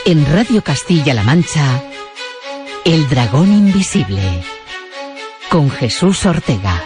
En Radio Castilla-La Mancha, El Dragón Invisible, con Jesús Ortega.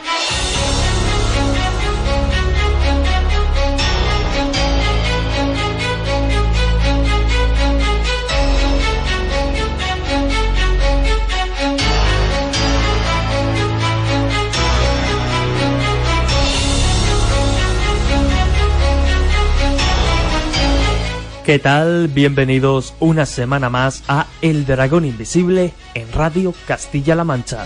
¿Qué tal? Bienvenidos una semana más a El Dragón Invisible en Radio Castilla-La Mancha.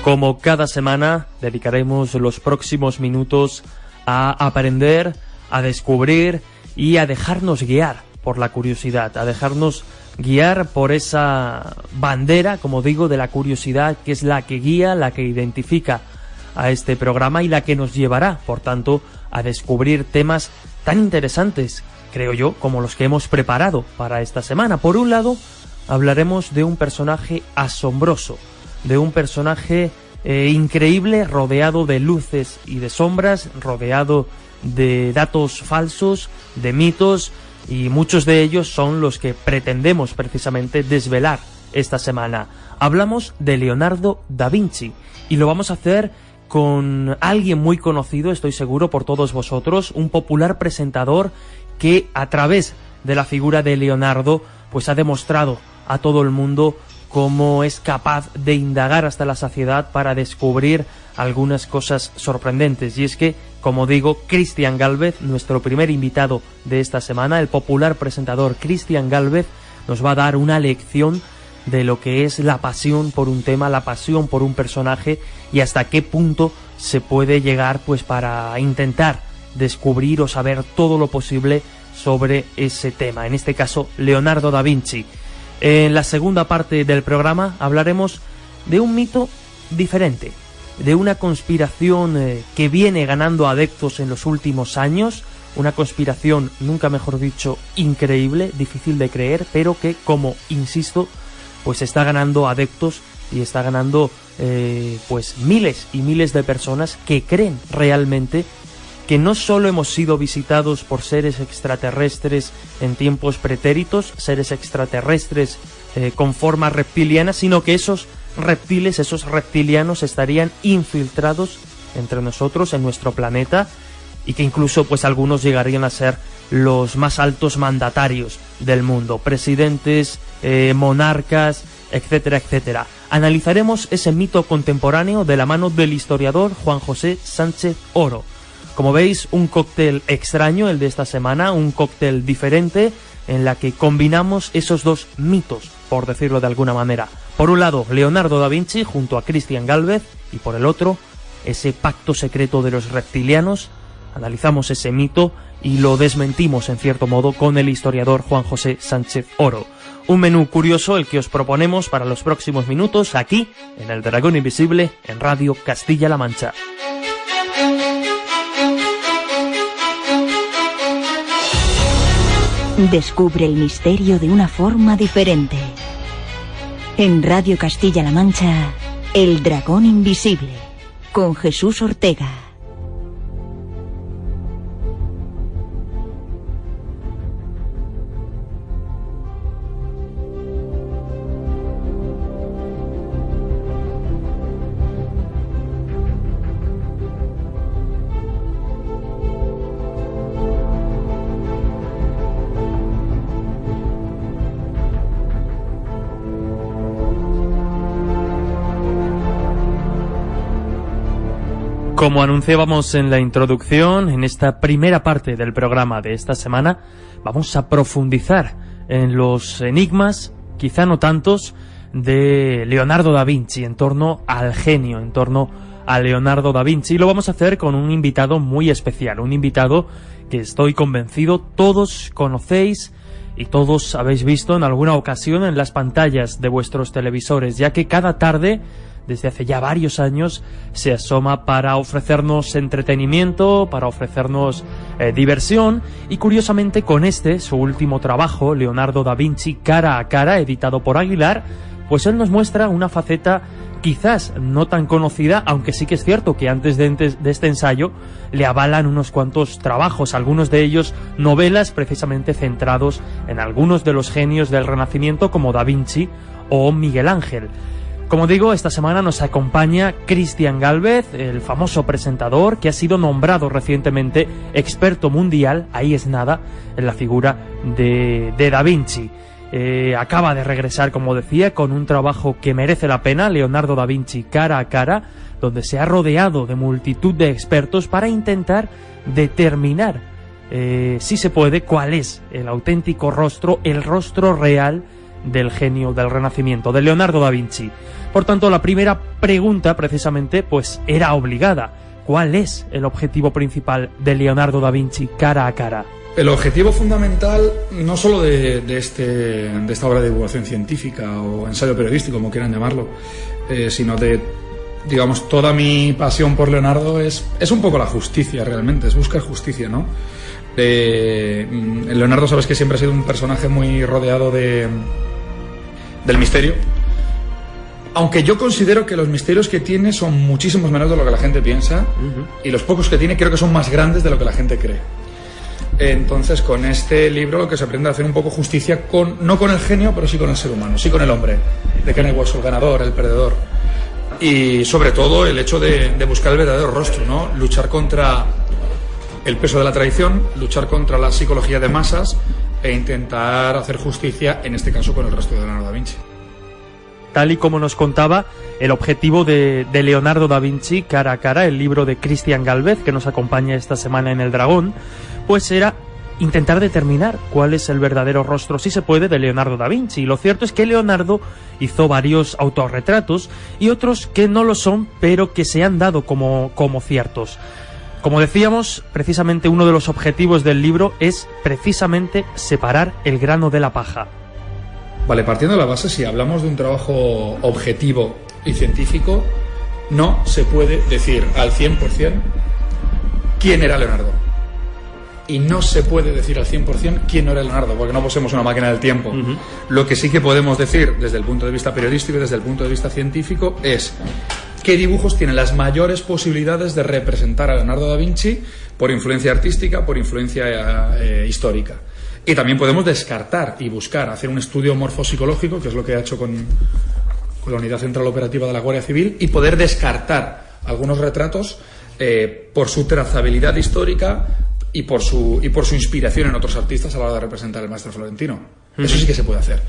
Como cada semana, dedicaremos los próximos minutos a aprender, a descubrir y a dejarnos guiar por la curiosidad, a dejarnos guiar por esa bandera, como digo, de la curiosidad, que es la que guía, la que identifica a este programa y la que nos llevará, por tanto, a descubrir temas tan interesantes, creo yo, como los que hemos preparado para esta semana. Por un lado, hablaremos de un personaje asombroso, de un personaje increíble, rodeado de luces y de sombras, rodeado de datos falsos, de mitos, y muchos de ellos son los que pretendemos precisamente desvelar esta semana. Hablamos de Leonardo da Vinci y lo vamos a hacer con alguien muy conocido, estoy seguro, por todos vosotros, un popular presentador que a través de la figura de Leonardo pues ha demostrado a todo el mundo cómo es capaz de indagar hasta la saciedad para descubrir algunas cosas sorprendentes. Y es que, como digo, Cristian Gálvez, nuestro primer invitado de esta semana, el popular presentador Cristian Gálvez, nos va a dar una lección de lo que es la pasión por un tema, la pasión por un personaje y hasta qué punto se puede llegar pues para intentar descubrir o saber todo lo posible sobre ese tema, en este caso Leonardo da Vinci. En la segunda parte del programa hablaremos de un mito diferente, de una conspiración que viene ganando adeptos en los últimos años, una conspiración, nunca mejor dicho, increíble, difícil de creer, pero que, como insisto, pues está ganando adeptos y está ganando pues miles y miles de personas que creen realmente que no solo hemos sido visitados por seres extraterrestres en tiempos pretéritos, seres extraterrestres con forma reptiliana, sino que esos reptiles, esos reptilianos estarían infiltrados entre nosotros, en nuestro planeta, y que incluso pues algunos llegarían a ser los más altos mandatarios del mundo, presidentes, monarcas, etcétera, etcétera. Analizaremos ese mito contemporáneo de la mano del historiador Juan José Sánchez Oro. Como veis, un cóctel extraño el de esta semana, un cóctel diferente en la que combinamos esos dos mitos, por decirlo de alguna manera. Por un lado, Leonardo da Vinci junto a Cristian Gálvez y por el otro, ese pacto secreto de los reptilianos. Analizamos ese mito y lo desmentimos en cierto modo con el historiador Juan José Sánchez Oro. Un menú curioso el que os proponemos para los próximos minutos aquí en El Dragón Invisible en Radio Castilla-La Mancha. Descubre el misterio de una forma diferente. En Radio Castilla-La Mancha, El Dragón Invisible, con Jesús Ortega. Como anunciábamos en la introducción, en esta primera parte del programa de esta semana, vamos a profundizar en los enigmas, quizá no tantos, de Leonardo da Vinci, en torno al genio, en torno a Leonardo da Vinci. Y lo vamos a hacer con un invitado muy especial, un invitado que estoy convencido todos conocéis y todos habéis visto en alguna ocasión en las pantallas de vuestros televisores, ya que cada tarde desde hace ya varios años se asoma para ofrecernos entretenimiento, para ofrecernos diversión, y curiosamente con su último trabajo, Leonardo da Vinci cara a cara, editado por Aguilar, pues él nos muestra una faceta quizás no tan conocida, aunque sí que es cierto que antes de este ensayo le avalan unos cuantos trabajos, algunos de ellos novelas precisamente centrados en algunos de los genios del Renacimiento como Da Vinci o Miguel Ángel. Como digo, esta semana nos acompaña Cristian Gálvez, el famoso presentador que ha sido nombrado recientemente experto mundial, ahí es nada, en la figura de Da Vinci. Acaba de regresar, como decía, con un trabajo que merece la pena, Leonardo da Vinci cara a cara, donde se ha rodeado de multitud de expertos para intentar determinar, si se puede, cuál es el auténtico rostro, el rostro real del genio del Renacimiento, de Leonardo da Vinci. Por tanto, la primera pregunta, precisamente, pues era obligada. ¿Cuál es el objetivo principal de Leonardo da Vinci cara a cara? El objetivo fundamental, no solo de esta obra de divulgación científica o ensayo periodístico, como quieran llamarlo, sino de, digamos, toda mi pasión por Leonardo es un poco la justicia, realmente, es buscar justicia, ¿no? Leonardo, sabes que siempre ha sido un personaje muy rodeado del misterio, aunque yo considero que los misterios que tiene son muchísimos menos de lo que la gente piensa, y los pocos que tiene creo que son más grandes de lo que la gente cree. Entonces, con este libro lo que se aprende a hacer un poco justicia no con el genio, pero sí con el ser humano, sí con el hombre, de carne y hueso, el ganador, el perdedor. Y sobre todo el hecho de buscar el verdadero rostro, ¿no? Luchar contra el peso de la tradición, luchar contra la psicología de masas e intentar hacer justicia, en este caso con el rostro de Leonardo da Vinci. Tal y como nos contaba, el objetivo de Leonardo da Vinci cara a cara, el libro de Cristian Gálvez, que nos acompaña esta semana en El Dragón, pues era intentar determinar cuál es el verdadero rostro, si se puede, de Leonardo da Vinci. Y lo cierto es que Leonardo hizo varios autorretratos y otros que no lo son, pero que se han dado como ciertos. Como decíamos, precisamente uno de los objetivos del libro es precisamente separar el grano de la paja. Vale, partiendo de la base, si hablamos de un trabajo objetivo y científico, no se puede decir al 100% quién era Leonardo. Y no se puede decir al 100% quién no era Leonardo, porque no poseemos una máquina del tiempo. Lo que sí que podemos decir desde el punto de vista periodístico y desde el punto de vista científico es qué dibujos tienen las mayores posibilidades de representar a Leonardo da Vinci por influencia artística, por influencia histórica. Y también podemos descartar y buscar, hacer un estudio morfopsicológico, que es lo que ha hecho con la Unidad Central Operativa de la Guardia Civil, y poder descartar algunos retratos por su trazabilidad histórica y por su inspiración en otros artistas a la hora de representar el maestro florentino. Eso sí que se puede hacer.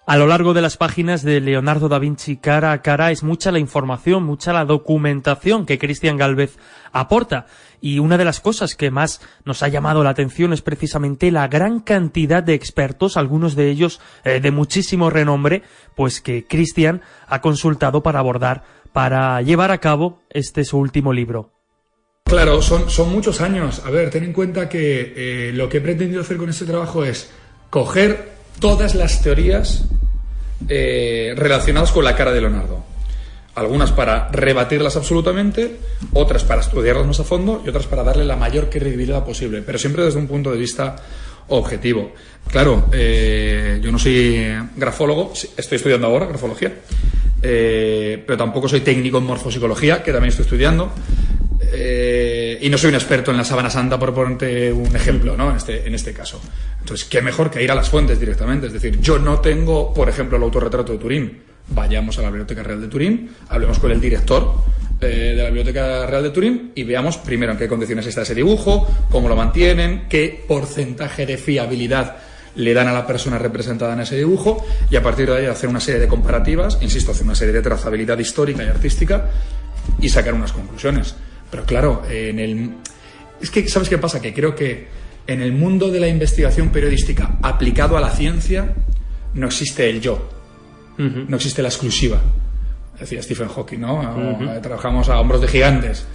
A lo largo de las páginas de Leonardo da Vinci cara a cara es mucha la información, mucha la documentación que Cristian Gálvez aporta. Y una de las cosas que más nos ha llamado la atención es precisamente la gran cantidad de expertos, algunos de ellos de muchísimo renombre, pues que Cristian ha consultado para llevar a cabo su último libro. Claro, son muchos años. A ver, ten en cuenta que lo que he pretendido hacer con este trabajo es coger todas las teorías relacionadas con la cara de Leonardo. Algunas para rebatirlas absolutamente, otras para estudiarlas más a fondo y otras para darle la mayor credibilidad posible, pero siempre desde un punto de vista objetivo. Claro, yo no soy grafólogo, estoy estudiando ahora grafología, pero tampoco soy técnico en morfopsicología, que también estoy estudiando. Y no soy un experto en la sábana santa, por ponerte un ejemplo, ¿no? En este caso. Entonces, qué mejor que ir a las fuentes directamente. Es decir, yo no tengo, por ejemplo, el autorretrato de Turín. Vayamos a la Biblioteca Real de Turín, hablemos con el director de la Biblioteca Real de Turín y veamos primero en qué condiciones está ese dibujo, cómo lo mantienen, qué porcentaje de fiabilidad le dan a la persona representada en ese dibujo, y a partir de ahí hacer una serie de comparativas, insisto, hacer una serie de trazabilidad histórica y artística y sacar unas conclusiones. Pero claro, es que, ¿sabes qué pasa? Que creo que en el mundo de la investigación periodística aplicado a la ciencia no existe el yo, no existe la exclusiva. Decía Stephen Hawking, ¿no? Trabajamos a hombros de gigantes.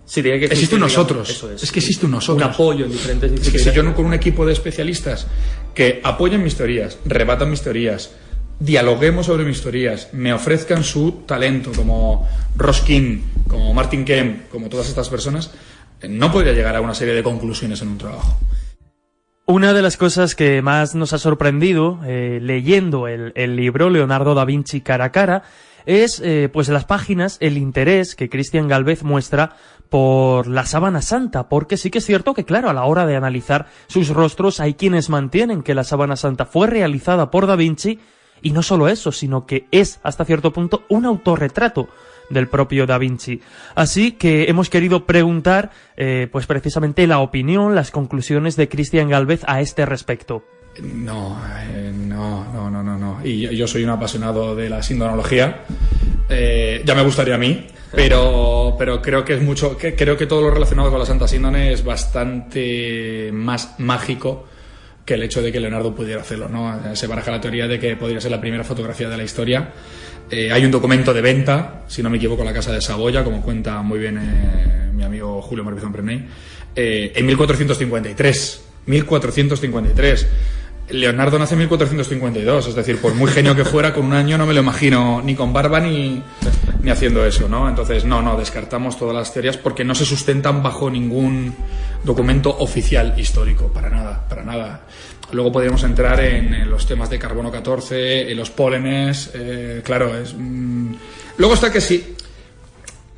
Sí, tiene que existe un nosotros. Eso es. Es que existe un nosotros. Un apoyo en diferentes disciplinas. Es que si yo con un equipo de especialistas que apoyen mis teorías, rebatan mis teorías, dialoguemos sobre mis teorías, me ofrezcan su talento, como Roskin, como Martin Kemp, como todas estas personas, no podría llegar a una serie de conclusiones en un trabajo. Una de las cosas que más nos ha sorprendido leyendo el libro Leonardo da Vinci cara a cara es pues las páginas, el interés que Cristian Gálvez muestra por la sábana santa, porque sí que es cierto que, claro, a la hora de analizar sus rostros hay quienes mantienen que la sábana santa fue realizada por Da Vinci, y no solo eso, sino que es hasta cierto punto un autorretrato del propio Da Vinci. Así que hemos querido preguntar pues precisamente la opinión, las conclusiones de Cristian Gálvez a este respecto. No. Y yo soy un apasionado de la sindonología. Ya me gustaría a mí, pero creo que es mucho. Creo que todo lo relacionado con la Santa Síndone es bastante más mágico que el hecho de que Leonardo pudiera hacerlo, ¿no? Se baraja la teoría de que podría ser la primera fotografía de la historia. Hay un documento de venta, si no me equivoco, en la Casa de Saboya, como cuenta muy bien mi amigo Julio Morbizón Preney, en 1453. 1453. Leonardo nace en 1452, es decir, por muy genio que fuera, con un año no me lo imagino ni con barba ni haciendo eso, ¿no? Entonces, no, descartamos todas las teorías porque no se sustentan bajo ningún documento oficial histórico, para nada. Luego podríamos entrar en los temas de carbono 14, en los pólenes, claro, luego está que sí.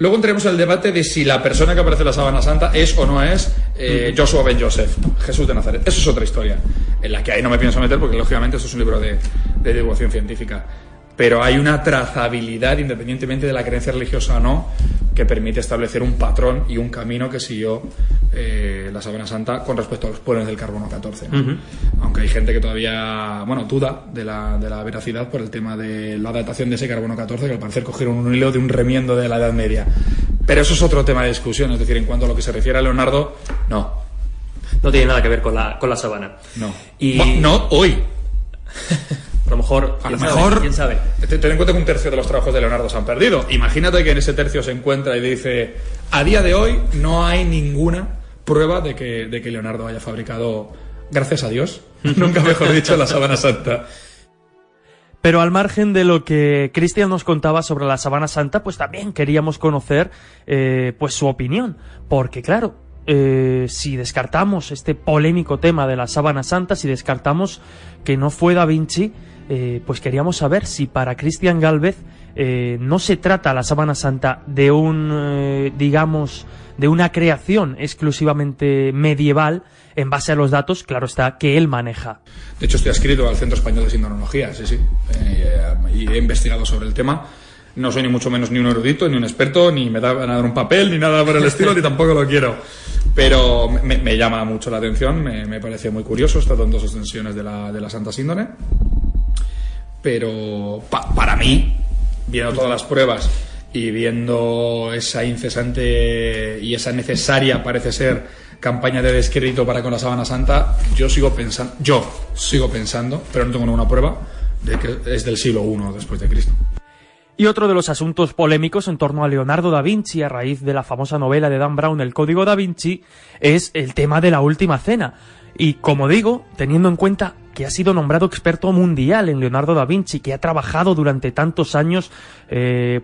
Luego entraremos en el debate de si la persona que aparece en la sábana santa es o no es Joshua ben Joseph, Jesús de Nazaret. Eso es otra historia, en la que ahí no me pienso meter porque lógicamente esto es un libro de divulgación científica. Pero hay una trazabilidad, independientemente de la creencia religiosa o no, que permite establecer un patrón y un camino que siguió la sábana santa con respecto a los pólenes del carbono 14, ¿no? Aunque hay gente que todavía duda de la veracidad por el tema de la datación de ese carbono 14, que al parecer cogieron un hilo de un remiendo de la Edad Media. Pero eso es otro tema de discusión, es decir, en cuanto a lo que se refiere a Leonardo, no tiene nada que ver con la sábana. No, hoy. A lo mejor, quién sabe. Ten en cuenta que un tercio de los trabajos de Leonardo se han perdido. Imagínate que en ese tercio se encuentra y dice: a día de hoy no hay ninguna prueba de que Leonardo haya fabricado, gracias a Dios, nunca mejor dicho, la sábana santa. Pero al margen de lo que Cristian nos contaba sobre la sábana santa, pues también queríamos conocer pues su opinión, porque claro, si descartamos este polémico tema de la sábana santa, si descartamos que no fue Da Vinci, pues queríamos saber si para Cristian Gálvez no se trata la sábana santa de de una creación exclusivamente medieval en base a los datos, claro está, que él maneja. De hecho, estoy adscrito al Centro Español de Sindonología, sí. Y he investigado sobre el tema. No soy ni mucho menos ni un erudito, ni un experto, ni me van a dar un papel, ni nada por el estilo, ni tampoco lo quiero. Pero me llama mucho la atención, me parece muy curioso. Está en dos extensiones de la Santa Síndone. Pero para mí, viendo todas las pruebas y viendo esa incesante y esa necesaria, parece ser, campaña de descrédito para con la sábana santa, yo sigo pensando, pero no tengo ninguna prueba, de que es del siglo I después de Cristo. Y otro de los asuntos polémicos en torno a Leonardo da Vinci, a raíz de la famosa novela de Dan Brown, El Código da Vinci, es el tema de la Última Cena. Y como digo, teniendo en cuenta que ha sido nombrado experto mundial en Leonardo da Vinci, que ha trabajado durante tantos años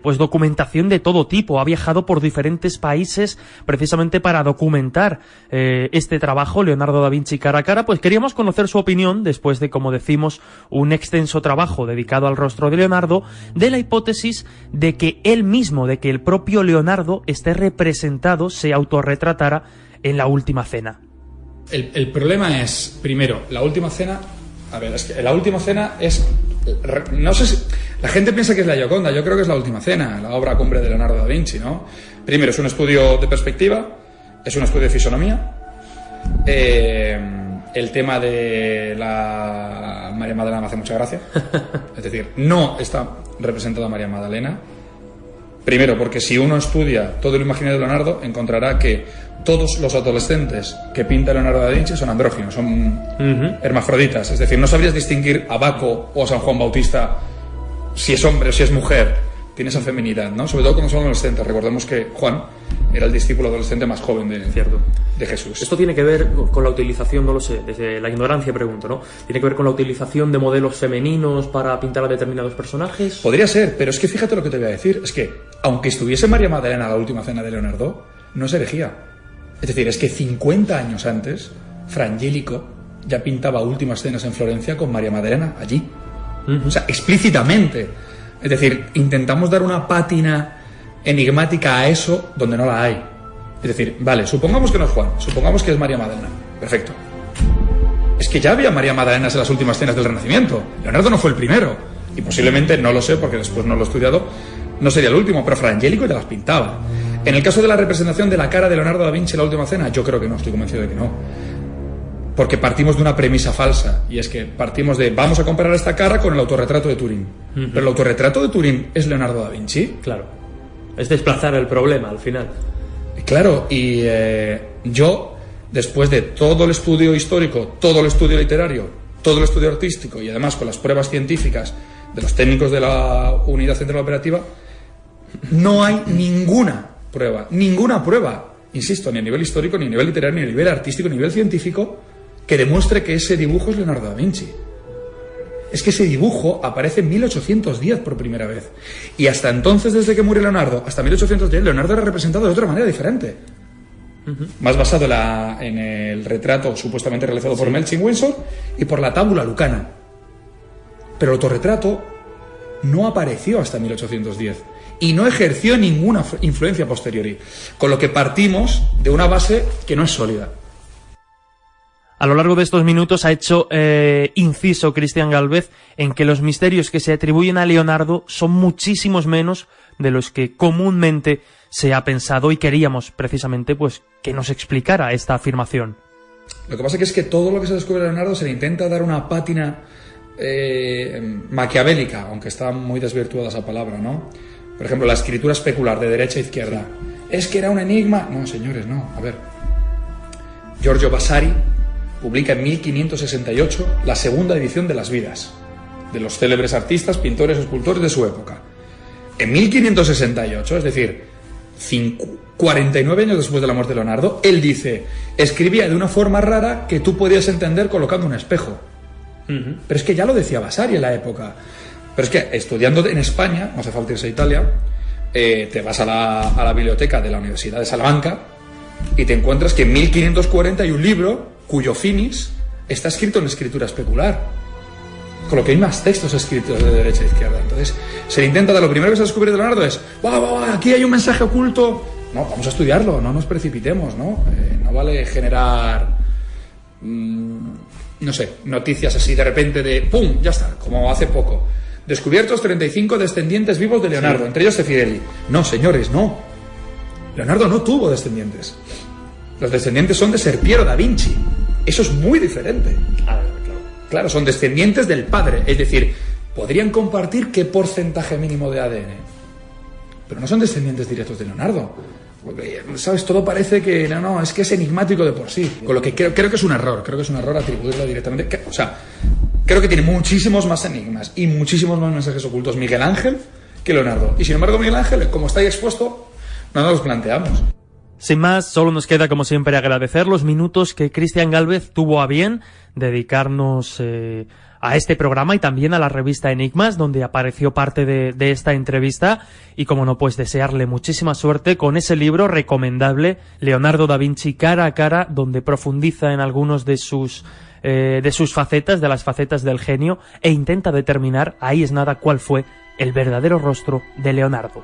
pues documentación de todo tipo, ha viajado por diferentes países precisamente para documentar este trabajo, Leonardo da Vinci cara a cara, pues queríamos conocer su opinión después de, como decimos, un extenso trabajo dedicado al rostro de Leonardo, de la hipótesis de que él mismo, de que el propio Leonardo esté representado, se autorretratara en la Última Cena. El problema es, primero, la Última Cena. A ver, es que la Última Cena es... No sé si... La gente piensa que es la Gioconda, yo creo que es la Última Cena, la obra cumbre de Leonardo da Vinci, ¿no? Primero, es un estudio de perspectiva, es un estudio de fisonomía. El tema de la María Magdalena me hace mucha gracia. Es decir, no está representada María Magdalena. Primero, porque si uno estudia todo el imaginario de Leonardo, encontrará que todos los adolescentes que pinta Leonardo da Vinci son andróginos, son hermafroditas. Es decir, no sabrías distinguir a Baco o a San Juan Bautista si es hombre o si es mujer. Tiene esa feminidad, ¿no? Sobre todo cuando son adolescentes. Recordemos que Juan era el discípulo adolescente más joven de Jesús. Esto tiene que ver con la utilización, no lo sé, desde la ignorancia pregunto, ¿no? ¿Tiene que ver con la utilización de modelos femeninos para pintar a determinados personajes? Podría ser, pero es que fíjate lo que te voy a decir. Es que, aunque estuviese María Magdalena a la Última Cena de Leonardo, no es herejía. Es decir, es que 50 años antes, Fra Angelico ya pintaba últimas cenas en Florencia con María Maddalena allí. O sea, explícitamente. Es decir, intentamos dar una pátina enigmática a eso donde no la hay. Es decir, vale, supongamos que no es Juan, supongamos que es María Maddalena. Perfecto. Es que ya había María Maddalenas en las últimas cenas del Renacimiento. Leonardo no fue el primero. Y posiblemente, no lo sé porque después no lo he estudiado, no sería el último, pero Fra Angelico ya las pintaba. En el caso de la representación de la cara de Leonardo da Vinci en la última cena, yo creo que no, estoy convencido de que no. Porque partimos de una premisa falsa, y es que partimos de vamos a comparar esta cara con el autorretrato de Turín. Pero el autorretrato de Turín es Leonardo da Vinci. Claro. Es desplazar el problema al final. Claro, y yo, después de todo el estudio histórico, todo el estudio literario, todo el estudio artístico, y además con las pruebas científicas de los técnicos de la Unidad Central Operativa, no hay ninguna prueba, insisto, ni a nivel histórico, ni a nivel literario, ni a nivel artístico, ni a nivel científico, que demuestre que ese dibujo es Leonardo da Vinci. Es que ese dibujo aparece en 1810 por primera vez. Y hasta entonces, desde que murió Leonardo, hasta 1810, Leonardo era representado de otra manera diferente. Más basado en el retrato supuestamente realizado por Melching Windsor y por la tábula lucana. Pero el autorretrato no apareció hasta 1810 y no ejerció ninguna influencia posteriori. Con lo que partimos de una base que no es sólida. A lo largo de estos minutos ha hecho inciso Cristian Gálvez en que los misterios que se atribuyen a Leonardo son muchísimos menos de los que comúnmente se ha pensado, y queríamos precisamente pues que nos explicara esta afirmación. Lo que pasa es que todo lo que se descubre de Leonardo se le intenta dar una pátina maquiavélica, aunque está muy desvirtuada esa palabra, ¿no? Por ejemplo, la escritura especular de derecha a izquierda. ¿Es que era un enigma? No, señores, no. A ver. Giorgio Vasari publica en 1568 la segunda edición de las vidas de los célebres artistas, pintores, escultores de su época. En 1568, es decir, 49 años después de la muerte de Leonardo, él dice, escribía de una forma rara que tú podías entender colocando un espejo. Pero es que ya lo decía Vasari en la época. Pero es que estudiando en España, no hace falta irse a Italia, te vas a la biblioteca de la Universidad de Salamanca y te encuentras que en 1540 hay un libro cuyo finis está escrito en escritura especular, con lo que hay más textos escritos de derecha a izquierda. Entonces se le intenta dar, lo primero que se descubre de Leonardo es aquí hay un mensaje oculto. No, vamos a estudiarlo, no nos precipitemos, ¿no? No vale generar no sé, noticias así de repente de ¡pum! Ya está, como hace poco. Descubiertos 35 descendientes vivos de Leonardo, sí, entre ellos Cefirelli. No, señores, no. Leonardo no tuvo descendientes. Los descendientes son de Ser Piero da Vinci. Eso es muy diferente. Claro, son descendientes del padre. Es decir, podrían compartir qué porcentaje mínimo de ADN. Pero no son descendientes directos de Leonardo. Porque, ¿sabes? Todo parece que no, es que es enigmático de por sí. Con lo que creo que es un error. Creo que es un error atribuirlo directamente. O sea, creo que tiene muchísimos más enigmas y muchísimos más mensajes ocultos Miguel Ángel que Leonardo. Y sin embargo, Miguel Ángel, como está ahí expuesto, no nos los planteamos. Sin más, solo nos queda, como siempre, agradecer los minutos que Cristian Gálvez tuvo a bien dedicarnos a este programa y también a la revista Enigmas, donde apareció parte de esta entrevista, y como no, pues desearle muchísima suerte con ese libro recomendable, Leonardo da Vinci cara a cara, donde profundiza en algunos de sus facetas, de las facetas del genio, e intenta determinar, ahí es nada, cuál fue el verdadero rostro de Leonardo.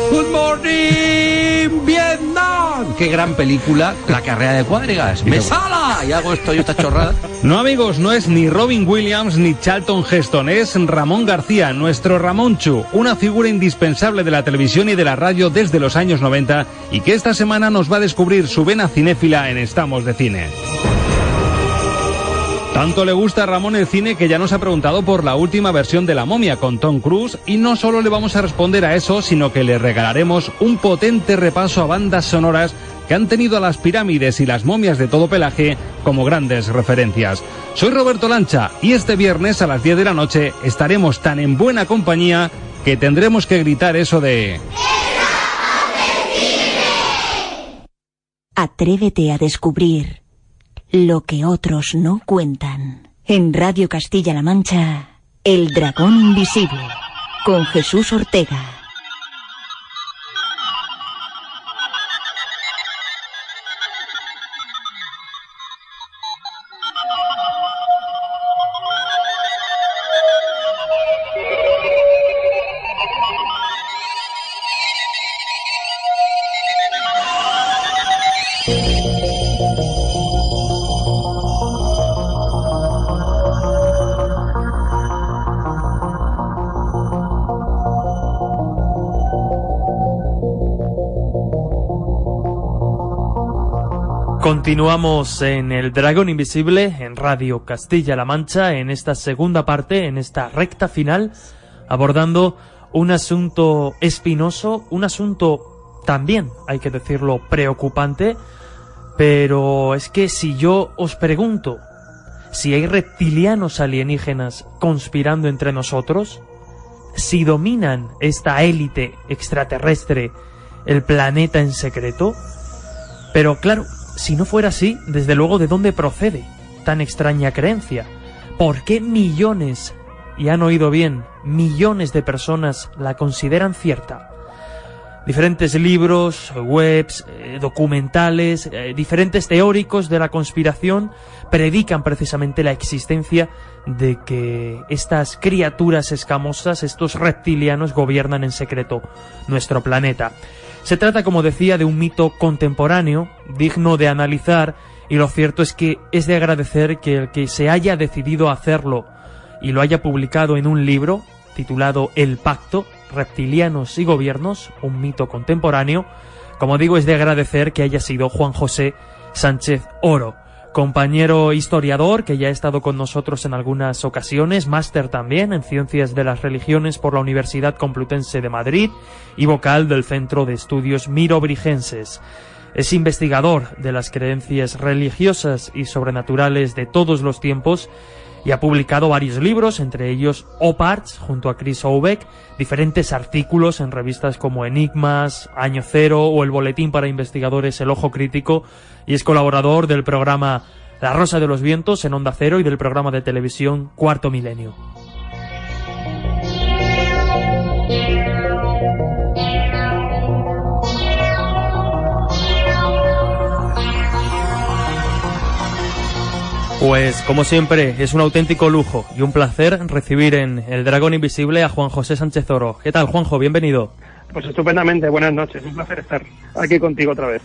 Good morning, Vietnam. Qué gran película, La carrera de cuadrigas. ¡Me sala! Y hago esto y esta chorrada. No, amigos, no es ni Robin Williams ni Charlton Heston, es Ramón García, nuestro Ramonchu, una figura indispensable de la televisión y de la radio desde los años 90 y que esta semana nos va a descubrir su vena cinéfila en Estamos de Cine. Tanto le gusta a Ramón el cine que ya nos ha preguntado por la última versión de La momia con Tom Cruise, y no solo le vamos a responder a eso, sino que le regalaremos un potente repaso a bandas sonoras que han tenido a las pirámides y las momias de todo pelaje como grandes referencias. Soy Roberto Lancha y este viernes a las 10 de la noche estaremos tan en buena compañía que tendremos que gritar eso de... Atrévete a descubrir lo que otros no cuentan. En Radio Castilla-La Mancha, El Dragón Invisible, con Jesús Ortega. Continuamos en El Dragón Invisible, en Radio Castilla-La Mancha, en esta segunda parte, en esta recta final, abordando un asunto espinoso, un asunto también, hay que decirlo, preocupante, pero es que si yo os pregunto si hay reptilianos alienígenas conspirando entre nosotros, si dominan esta élite extraterrestre el planeta en secreto, pero claro, si no fuera así, desde luego, ¿de dónde procede tan extraña creencia? ¿Por qué millones, y han oído bien, millones de personas la consideran cierta? Diferentes libros, webs, documentales, diferentes teóricos de la conspiración predican precisamente la existencia de que estas criaturas escamosas, estos reptilianos, gobiernan en secreto nuestro planeta. Se trata, como decía, de un mito contemporáneo, digno de analizar, y lo cierto es que es de agradecer que el que se haya decidido hacerlo y lo haya publicado en un libro titulado El Pacto, Reptilianos y Gobiernos, un mito contemporáneo, como digo, es de agradecer que haya sido Juan José Sánchez Oro, compañero historiador que ya ha estado con nosotros en algunas ocasiones, máster también en Ciencias de las Religiones por la Universidad Complutense de Madrid y vocal del Centro de Estudios Mirobrigenses. Es investigador de las creencias religiosas y sobrenaturales de todos los tiempos y ha publicado varios libros, entre ellos Oparts, junto a Chris Oubeck, diferentes artículos en revistas como Enigmas, Año Cero o el Boletín para Investigadores El Ojo Crítico, y es colaborador del programa La Rosa de los Vientos en Onda Cero y del programa de televisión Cuarto Milenio. Pues, como siempre, es un auténtico lujo y un placer recibir en El Dragón Invisible a Juan José Sánchez Oro. ¿Qué tal, Juanjo? Bienvenido. Pues estupendamente, buenas noches, un placer estar aquí contigo otra vez.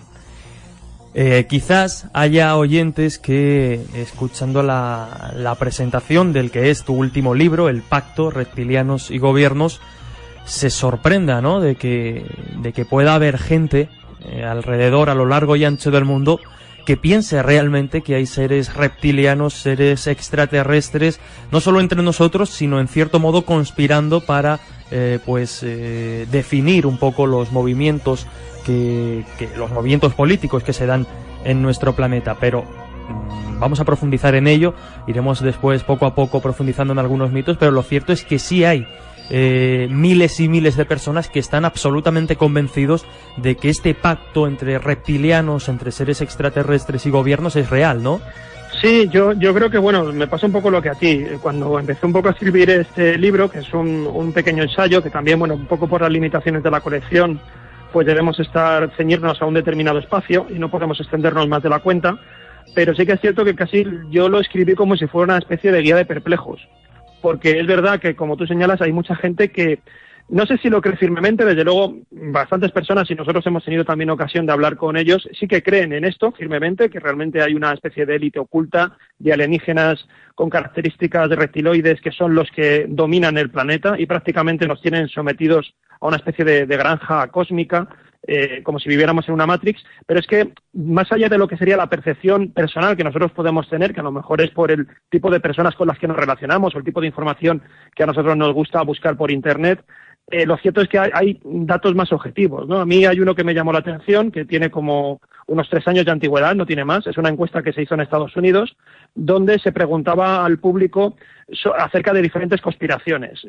Quizás haya oyentes que, escuchando la presentación del que es tu último libro, El Pacto, Reptilianos y Gobiernos, se sorprenda, ¿no?, de que pueda haber gente alrededor, a lo largo y ancho del mundo, que piense realmente que hay seres reptilianos, seres extraterrestres, no solo entre nosotros, sino en cierto modo conspirando para definir un poco los movimientos los movimientos políticos que se dan en nuestro planeta. Pero vamos a profundizar en ello, iremos después poco a poco profundizando en algunos mitos, pero lo cierto es que sí hay miles y miles de personas que están absolutamente convencidos de que este pacto entre reptilianos, entre seres extraterrestres y gobiernos es real, ¿no? Sí, yo creo que, bueno, me pasa un poco lo que a ti. Cuando empecé un poco a escribir este libro, que es un pequeño ensayo, que también, bueno, un poco por las limitaciones de la colección, pues debemos ceñirnos a un determinado espacio y no podemos extendernos más de la cuenta, pero sí que es cierto que casi yo lo escribí como si fuera una especie de guía de perplejos. Porque es verdad que, como tú señalas, hay mucha gente que, no sé si lo cree firmemente, desde luego bastantes personas, y nosotros hemos tenido también ocasión de hablar con ellos, sí que creen en esto firmemente, que realmente hay una especie de élite oculta de alienígenas con características de reptiloides que son los que dominan el planeta y prácticamente nos tienen sometidos a una especie de granja cósmica, como si viviéramos en una Matrix, pero es que más allá de lo que sería la percepción personal que nosotros podemos tener, que a lo mejor es por el tipo de personas con las que nos relacionamos o el tipo de información que a nosotros nos gusta buscar por Internet, lo cierto es que hay datos más objetivos, ¿no? A mí hay uno que me llamó la atención, que tiene como unos 3 años de antigüedad, no tiene más, es una encuesta que se hizo en Estados Unidos, donde se preguntaba al público acerca de diferentes conspiraciones,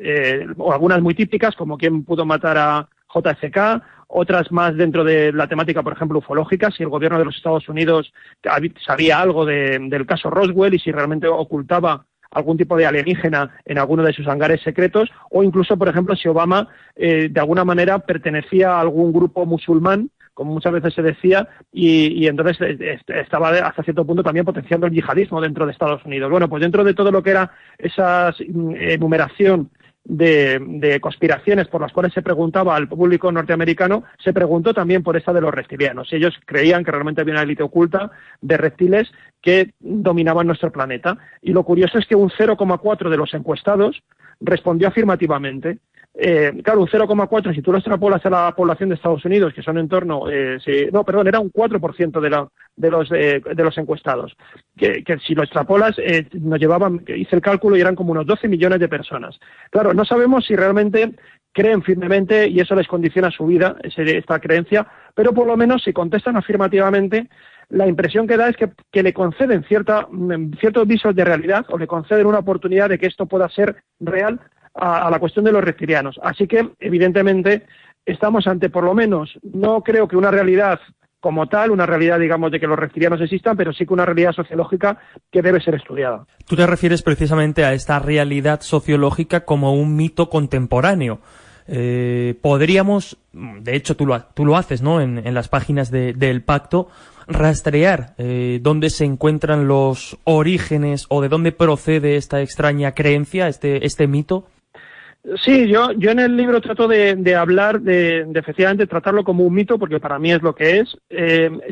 o algunas muy típicas, como quién pudo matar a JFK, otras más dentro de la temática, por ejemplo, ufológica, si el gobierno de los Estados Unidos sabía algo del caso Roswell y si realmente ocultaba algún tipo de alienígena en alguno de sus hangares secretos, o incluso, por ejemplo, si Obama de alguna manera pertenecía a algún grupo musulmán, como muchas veces se decía, y entonces estaba hasta cierto punto también potenciando el yihadismo dentro de Estados Unidos. Bueno, pues dentro de todo lo que era esa enumeración de conspiraciones por las cuales se preguntaba al público norteamericano, se preguntó también por esta de los reptilianos. Ellos creían que realmente había una élite oculta de reptiles que dominaban nuestro planeta. Y lo curioso es que un 0,4 de los encuestados respondió afirmativamente. claro, un 0,4, si tú lo extrapolas a la población de Estados Unidos, que son en torno, era un 4% de los encuestados, que si lo extrapolas, hice el cálculo y eran como unos 12 millones de personas. Claro, no sabemos si realmente creen firmemente y eso les condiciona su vida, esta creencia, pero por lo menos si contestan afirmativamente, la impresión que da es que le conceden ciertos visos de realidad o le conceden una oportunidad de que esto pueda ser real a la cuestión de los reptilianos. Así que, evidentemente, estamos ante, por lo menos, no creo que una realidad como tal, una realidad, digamos, de que los reptilianos existan, pero sí que una realidad sociológica que debe ser estudiada. Tú te refieres precisamente a esta realidad sociológica como un mito contemporáneo. Podríamos, de hecho tú lo haces, ¿no?, en las páginas del Pacto, rastrear dónde se encuentran los orígenes o de dónde procede esta extraña creencia, este mito. Sí, yo en el libro trato de hablar de efectivamente tratarlo como un mito, porque para mí es lo que es,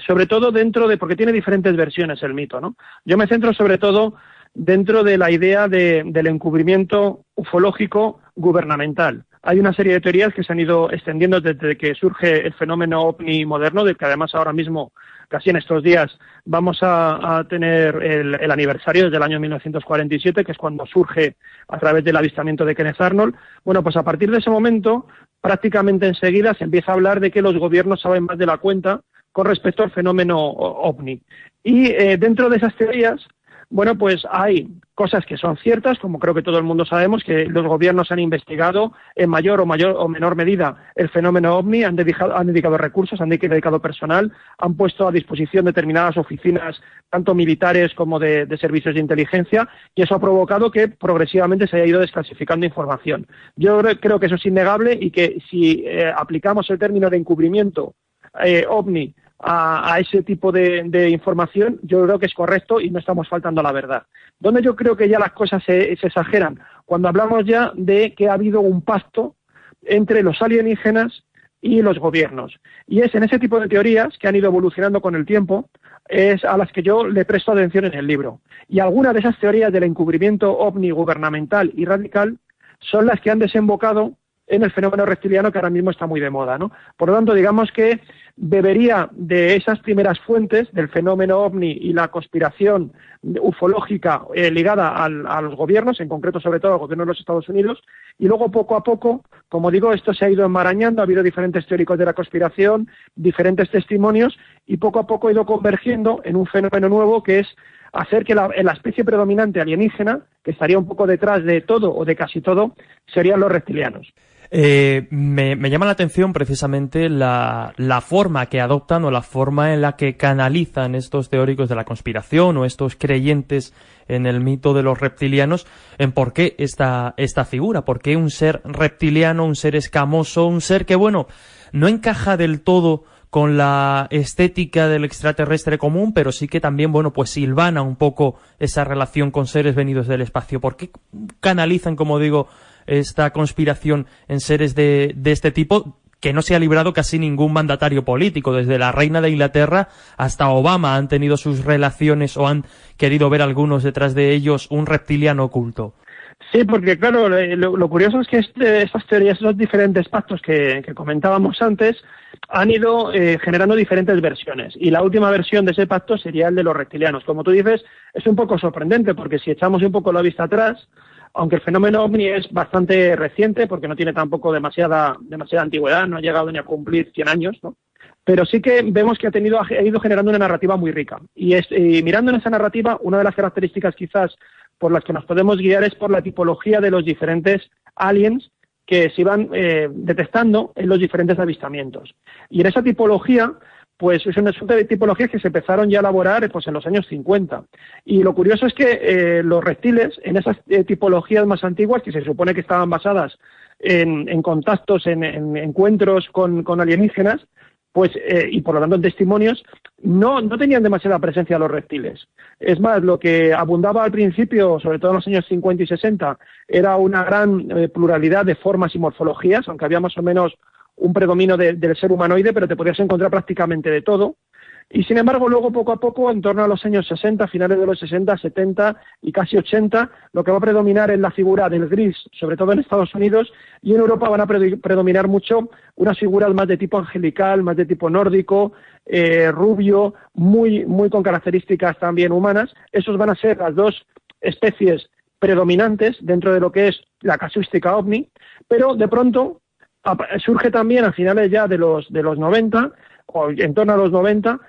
sobre todo porque tiene diferentes versiones el mito, ¿no? Yo me centro sobre todo dentro de la idea del encubrimiento ufológico gubernamental. Hay una serie de teorías que se han ido extendiendo desde que surge el fenómeno ovni moderno, del que además ahora mismo, casi en estos días, vamos a tener el aniversario desde el año 1947, que es cuando surge a través del avistamiento de Kenneth Arnold. Bueno, pues a partir de ese momento, prácticamente enseguida se empieza a hablar de que los gobiernos saben más de la cuenta con respecto al fenómeno ovni. Y dentro de esas teorías, bueno, pues hay cosas que son ciertas, como creo que todo el mundo sabemos, que los gobiernos han investigado en mayor o menor medida el fenómeno ovni, han dedicado recursos, han dedicado personal, han puesto a disposición determinadas oficinas, tanto militares como de servicios de inteligencia, y eso ha provocado que progresivamente se haya ido desclasificando información. Yo creo que eso es innegable y que si aplicamos el término de encubrimiento ovni a ese tipo de información, yo creo que es correcto y no estamos faltando a la verdad. Donde yo creo que ya las cosas se exageran, cuando hablamos ya de que ha habido un pacto entre los alienígenas y los gobiernos. Y es en ese tipo de teorías que han ido evolucionando con el tiempo, es a las que yo le presto atención en el libro. Y algunas de esas teorías del encubrimiento ovni gubernamental y radical son las que han desembocado en el fenómeno reptiliano, que ahora mismo está muy de moda, ¿no? Por lo tanto, digamos que bebería de esas primeras fuentes del fenómeno ovni y la conspiración ufológica ligada a los gobiernos, en concreto sobre todo al gobierno de los Estados Unidos, y luego poco a poco, como digo, esto se ha ido enmarañando, ha habido diferentes teóricos de la conspiración, diferentes testimonios, y poco a poco ha ido convergiendo en un fenómeno nuevo que es hacer que la especie predominante alienígena, que estaría un poco detrás de todo o de casi todo, serían los reptilianos. Me llama la atención precisamente la forma que adoptan o la forma en la que canalizan estos teóricos de la conspiración o estos creyentes en el mito de los reptilianos en por qué esta figura, por qué un ser reptiliano, un ser escamoso, un ser que, bueno, no encaja del todo con la estética del extraterrestre común, pero sí que también, bueno, pues silvana un poco esa relación con seres venidos del espacio. ¿Por qué canalizan, como digo, esta conspiración en seres de este tipo, que no se ha librado casi ningún mandatario político? Desde la reina de Inglaterra hasta Obama han tenido sus relaciones o han querido ver algunos detrás de ellos un reptiliano oculto. Sí, porque claro, lo curioso es que estas teorías, esos diferentes pactos que comentábamos antes, han ido generando diferentes versiones. Y la última versión de ese pacto sería el de los reptilianos. Como tú dices, es un poco sorprendente, porque si echamos un poco la vista atrás, aunque el fenómeno ovni es bastante reciente, porque no tiene tampoco demasiada antigüedad, no ha llegado ni a cumplir 100 años, ¿no? Pero sí que vemos que ha ido generando una narrativa muy rica. Y mirando en esa narrativa, una de las características quizás por las que nos podemos guiar es por la tipología de los diferentes aliens que se iban detectando en los diferentes avistamientos. Y en esa tipología, pues es una suerte de tipologías que se empezaron ya a elaborar pues en los años 50. Y lo curioso es que los reptiles, en esas tipologías más antiguas, que se supone que estaban basadas en contactos, en encuentros con alienígenas, pues y por lo tanto en testimonios, no tenían demasiada presencia los reptiles. Es más, lo que abundaba al principio, sobre todo en los años 50 y 60, era una gran pluralidad de formas y morfologías, aunque había más o menos un predominio del ser humanoide, pero te podías encontrar prácticamente de todo. Y sin embargo, luego poco a poco, en torno a los años 60, finales de los 60, 70 y casi 80, lo que va a predominar es la figura del gris, sobre todo en Estados Unidos, y en Europa van a predominar mucho unas figuras más de tipo angelical, más de tipo nórdico, rubio, muy con características también humanas. Esos van a ser las dos especies predominantes dentro de lo que es la casuística ovni, pero de pronto surge también a finales ya de los 90, o en torno a los 90,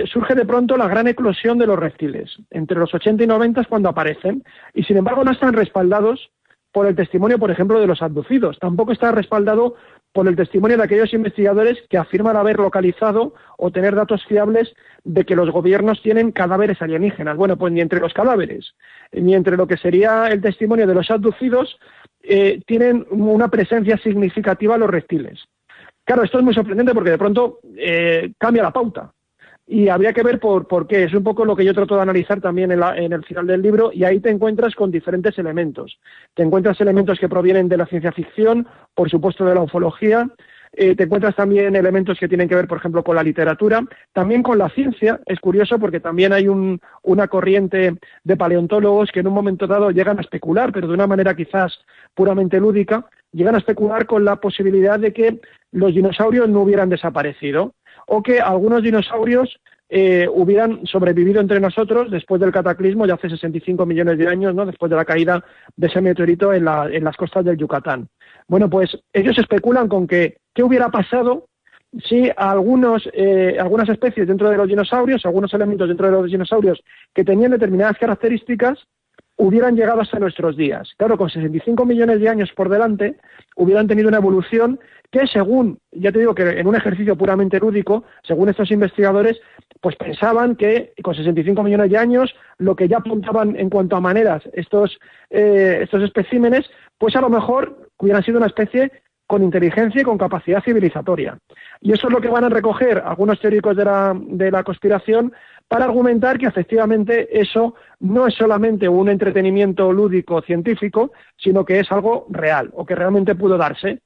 surge de pronto la gran eclosión de los reptiles. Entre los 80 y 90 es cuando aparecen, y sin embargo no están respaldados por el testimonio, por ejemplo, de los abducidos. Tampoco está respaldado por el testimonio de aquellos investigadores que afirman haber localizado o tener datos fiables de que los gobiernos tienen cadáveres alienígenas. Bueno, pues ni entre los cadáveres, ni entre lo que sería el testimonio de los abducidos, tienen una presencia significativa los reptiles. Claro, esto es muy sorprendente porque de pronto cambia la pauta. Y habría que ver por qué. Es un poco lo que yo trato de analizar también en el final del libro, y ahí te encuentras con diferentes elementos. Te encuentras elementos que provienen de la ciencia ficción, por supuesto de la ufología, te encuentras también elementos que tienen que ver, por ejemplo, con la literatura, también con la ciencia. Es curioso porque también hay una corriente de paleontólogos que en un momento dado llegan a especular, pero de una manera quizás puramente lúdica, llegan a especular con la posibilidad de que los dinosaurios no hubieran desaparecido, o que algunos dinosaurios hubieran sobrevivido entre nosotros después del cataclismo de hace 65 millones de años, ¿no? Después de la caída de ese meteorito en las costas del Yucatán. Bueno, pues ellos especulan con qué hubiera pasado si algunas especies dentro de los dinosaurios, algunos elementos dentro de los dinosaurios que tenían determinadas características, hubieran llegado hasta nuestros días. Claro, con 65 millones de años por delante, hubieran tenido una evolución que según, ya te digo que en un ejercicio puramente lúdico, según estos investigadores, pues pensaban que con 65 millones de años, lo que ya apuntaban en cuanto a maneras estos especímenes, pues a lo mejor hubieran sido una especie con inteligencia y con capacidad civilizatoria. Y eso es lo que van a recoger algunos teóricos de la conspiración para argumentar que efectivamente eso no es solamente un entretenimiento lúdico científico, sino que es algo real, o que realmente pudo darse.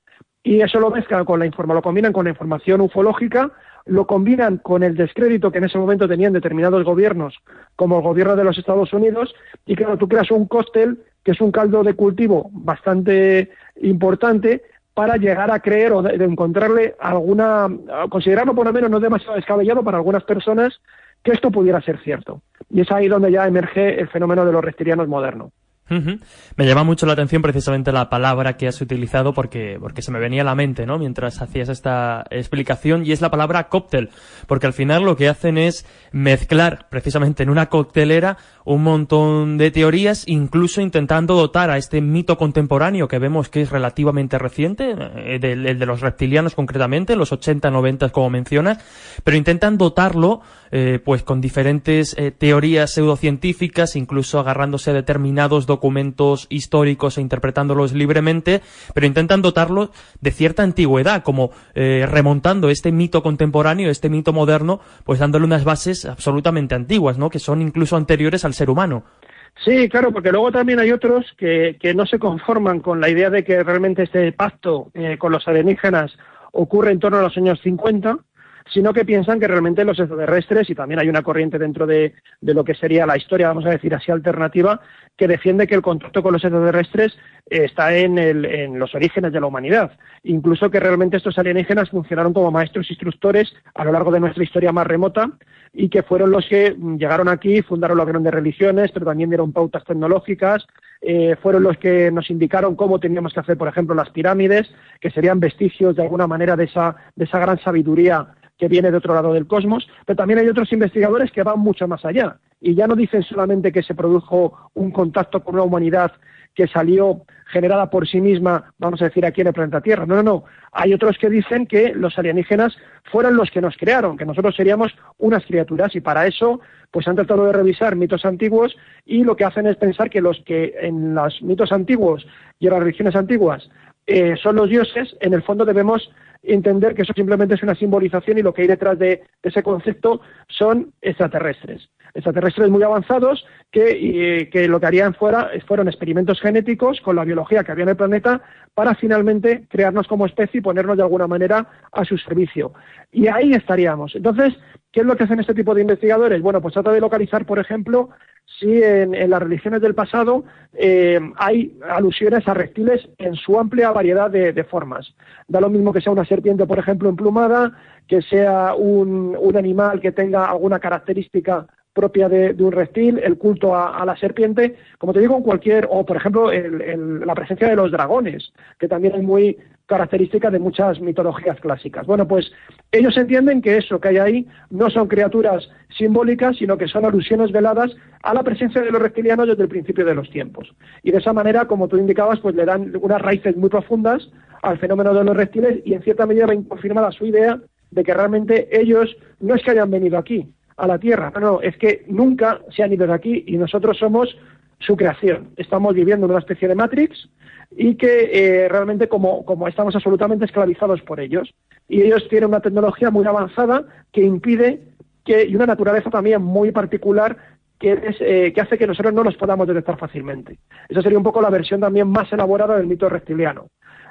Y eso lo mezclan lo combinan con la información ufológica, lo combinan con el descrédito que en ese momento tenían determinados gobiernos, como el gobierno de los Estados Unidos, y claro, tú creas un cóctel que es un caldo de cultivo bastante importante para llegar a creer o de encontrarle considerarlo por lo menos no demasiado descabellado para algunas personas, que esto pudiera ser cierto. Y es ahí donde ya emerge el fenómeno de los reptilianos modernos. Me llama mucho la atención precisamente la palabra que has utilizado porque se me venía a la mente, ¿no?, mientras hacías esta explicación, y es la palabra cóctel, porque al final lo que hacen es mezclar precisamente en una coctelera un montón de teorías, incluso intentando dotar a este mito contemporáneo que vemos que es relativamente reciente, el de los reptilianos concretamente, los 80, 90 como mencionas, pero intentan dotarlo pues con diferentes teorías pseudocientíficas, incluso agarrándose a determinados documentos históricos e interpretándolos libremente, pero intentan dotarlo de cierta antigüedad, como remontando este mito contemporáneo, este mito moderno, pues dándole unas bases absolutamente antiguas, ¿no?, que son incluso anteriores al ser humano. Sí, claro, porque luego también hay otros que no se conforman con la idea de que realmente este pacto con los alienígenas ocurre en torno a los años 50, sino que piensan que realmente los extraterrestres, y también hay una corriente dentro de lo que sería la historia, vamos a decir así, alternativa, que defiende que el contacto con los extraterrestres está en los orígenes de la humanidad. Incluso que realmente estos alienígenas funcionaron como maestros instructores a lo largo de nuestra historia más remota, y que fueron los que llegaron aquí, fundaron las grandes religiones, pero también dieron pautas tecnológicas, fueron los que nos indicaron cómo teníamos que hacer, por ejemplo, las pirámides, que serían vestigios de alguna manera de esa gran sabiduría que viene de otro lado del cosmos. Pero también hay otros investigadores que van mucho más allá, y ya no dicen solamente que se produjo un contacto con una humanidad que salió generada por sí misma, vamos a decir, aquí en el planeta Tierra. No. Hay otros que dicen que los alienígenas fueron los que nos crearon, que nosotros seríamos unas criaturas, y para eso pues han tratado de revisar mitos antiguos, y lo que hacen es pensar que los que en los mitos antiguos y en las religiones antiguas son los dioses, en el fondo debemos entender que eso simplemente es una simbolización y lo que hay detrás de ese concepto son extraterrestres muy avanzados que lo que harían fueron experimentos genéticos con la biología que había en el planeta para finalmente crearnos como especie y ponernos de alguna manera a su servicio. Y ahí estaríamos. Entonces, ¿qué es lo que hacen este tipo de investigadores? Bueno, pues trata de localizar, por ejemplo, si en las religiones del pasado hay alusiones a reptiles en su amplia variedad de formas. Da lo mismo que sea una serpiente, por ejemplo, emplumada, que sea un animal que tenga alguna característica propia de un reptil, el culto a la serpiente, como te digo, o por ejemplo la presencia de los dragones, que también es muy característica de muchas mitologías clásicas. Bueno, pues ellos entienden que eso que hay ahí no son criaturas simbólicas, sino que son alusiones veladas a la presencia de los reptilianos desde el principio de los tiempos. Y de esa manera, como tú indicabas, pues le dan unas raíces muy profundas al fenómeno de los reptiles y en cierta medida ven confirmada su idea de que realmente ellos no es que hayan venido aquí, a la Tierra, no, es que nunca se han ido de aquí y nosotros somos su creación. Estamos viviendo en una especie de Matrix y que realmente como estamos absolutamente esclavizados por ellos. Y ellos tienen una tecnología muy avanzada que impide y una naturaleza también muy particular que hace que nosotros no los podamos detectar fácilmente. Esa sería un poco la versión también más elaborada del mito reptiliano.